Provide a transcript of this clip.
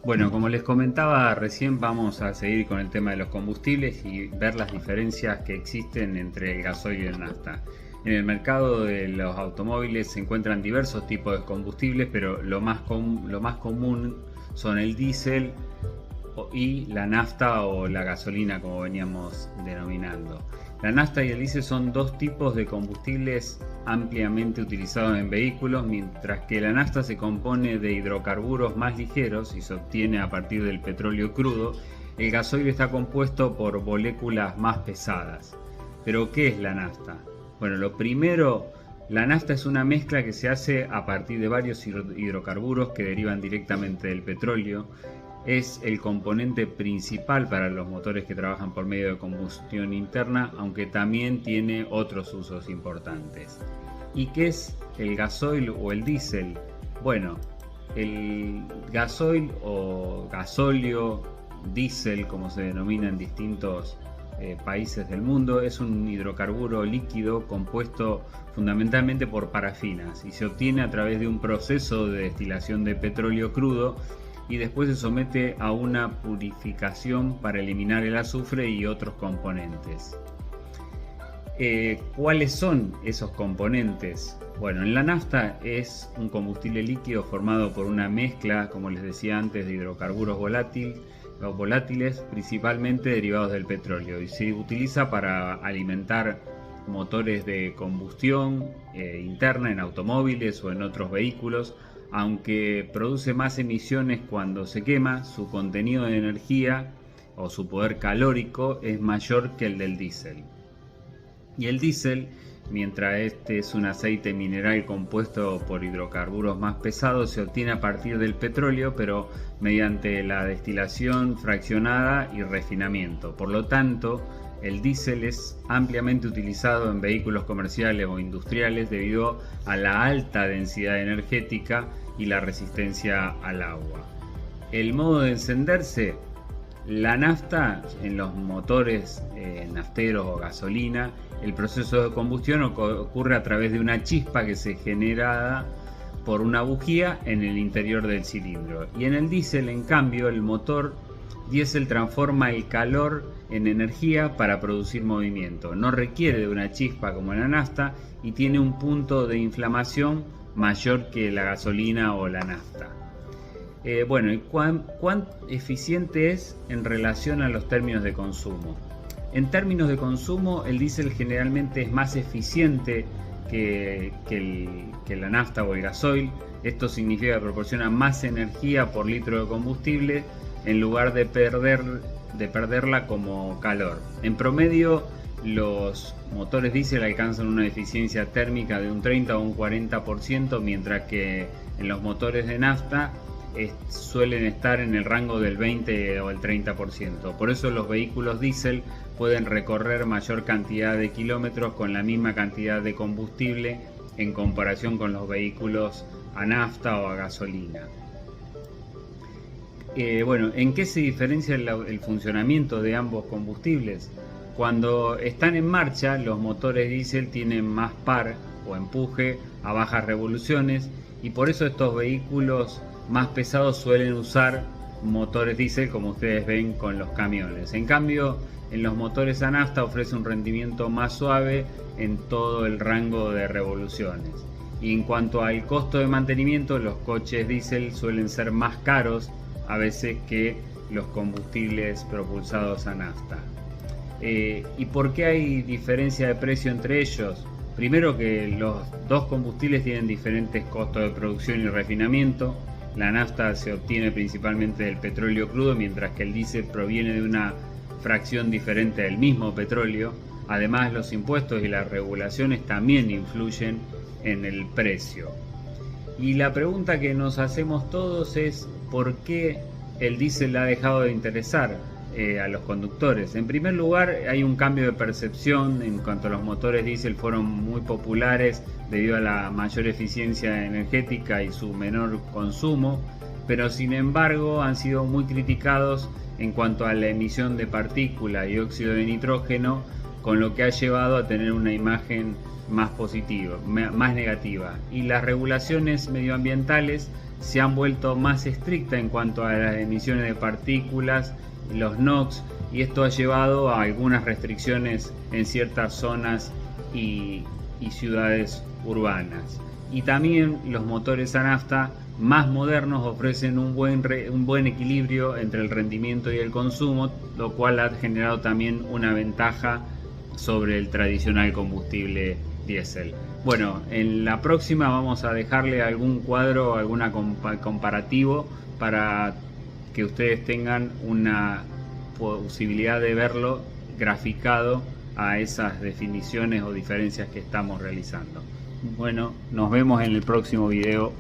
Bueno, como les comentaba recién, vamos a seguir con el tema de los combustibles y ver las diferencias que existen entre el gasoil y el nafta. En el mercado de los automóviles se encuentran diversos tipos de combustibles, pero lo más común son el diésel y la nafta o la gasolina, como veníamos denominando. La nafta y el diésel son dos tipos de combustibles ampliamente utilizados en vehículos, mientras que la nafta se compone de hidrocarburos más ligeros y se obtiene a partir del petróleo crudo. El gasoil está compuesto por moléculas más pesadas. ¿Pero qué es la nafta? Bueno, lo primero, la nafta es una mezcla que se hace a partir de varios hidrocarburos que derivan directamente del petróleo. Es el componente principal para los motores que trabajan por medio de combustión interna, aunque también tiene otros usos importantes. ¿Y qué es el gasoil o el diésel? Bueno, el gasoil o gasóleo, diésel, como se denomina en distintos países del mundo, es un hidrocarburo líquido compuesto fundamentalmente por parafinas y se obtiene a través de un proceso de destilación de petróleo crudo y después se somete a una purificación para eliminar el azufre y otros componentes. ¿Cuáles son esos componentes? Bueno, en la nafta es un combustible líquido formado por una mezcla, como les decía antes, de hidrocarburos volátiles, principalmente derivados del petróleo, y se utiliza para alimentar motores de combustión interna en automóviles o en otros vehículos. Aunque produce más emisiones cuando se quema, su contenido de energía o su poder calórico es mayor que el del diésel. Y el diésel, mientras este es un aceite mineral compuesto por hidrocarburos más pesados, se obtiene a partir del petróleo, pero mediante la destilación fraccionada y refinamiento. Por lo tanto, el diésel es ampliamente utilizado en vehículos comerciales o industriales debido a la alta densidad energética y la resistencia al agua. El modo de encenderse: la nafta en los motores nafteros o gasolina, el proceso de combustión ocurre a través de una chispa que se genera por una bujía en el interior del cilindro. Y en el diésel, en cambio, el motor diésel transforma el calor en energía para producir movimiento. No requiere de una chispa como en la nafta y tiene un punto de inflamación mayor que la gasolina o la nafta. Bueno, ¿cuán eficiente es en relación a los términos de consumo? En términos de consumo, el diésel generalmente es más eficiente que la nafta o el gasoil. Esto significa que proporciona más energía por litro de combustible en lugar de perderla como calor. En promedio, los motores diésel alcanzan una eficiencia térmica de un 30 o un 40%, mientras que en los motores de nafta suelen estar en el rango del 20 o el 30%. Por eso los vehículos diésel pueden recorrer mayor cantidad de kilómetros con la misma cantidad de combustible en comparación con los vehículos a nafta o a gasolina. Bueno, ¿en qué se diferencia el funcionamiento de ambos combustibles? Cuando están en marcha, los motores diésel tienen más par o empuje a bajas revoluciones y por eso estos vehículos más pesados suelen usar motores diésel, como ustedes ven con los camiones. En cambio, en los motores a nafta ofrece un rendimiento más suave en todo el rango de revoluciones. Y en cuanto al costo de mantenimiento, los coches diésel suelen ser más caros a veces que los combustibles propulsados a nafta. ¿Y por qué hay diferencia de precio entre ellos? Primero, que los dos combustibles tienen diferentes costos de producción y refinamiento. La nafta se obtiene principalmente del petróleo crudo, mientras que el diésel proviene de una fracción diferente del mismo petróleo. Además, los impuestos y las regulaciones también influyen en el precio. Y la pregunta que nos hacemos todos es: ¿por qué el diésel ha dejado de interesar a los conductores? En primer lugar, hay un cambio de percepción en cuanto a los motores diésel fueron muy populares debido a la mayor eficiencia energética y su menor consumo, pero sin embargo han sido muy criticados en cuanto a la emisión de partículas y óxido de nitrógeno, con lo que ha llevado a tener una imagen más positiva, más negativa. Y las regulaciones medioambientales se han vuelto más estrictas en cuanto a las emisiones de partículas, los NOx, y esto ha llevado a algunas restricciones en ciertas zonas y ciudades urbanas. Y también los motores a nafta más modernos ofrecen un buen equilibrio entre el rendimiento y el consumo, lo cual ha generado también una ventaja sobre el tradicional combustible diésel. Bueno, en la próxima vamos a dejarle algún cuadro, alguna comparativo para que ustedes tengan una posibilidad de verlo graficado a esas definiciones o diferencias que estamos realizando. Bueno, nos vemos en el próximo video.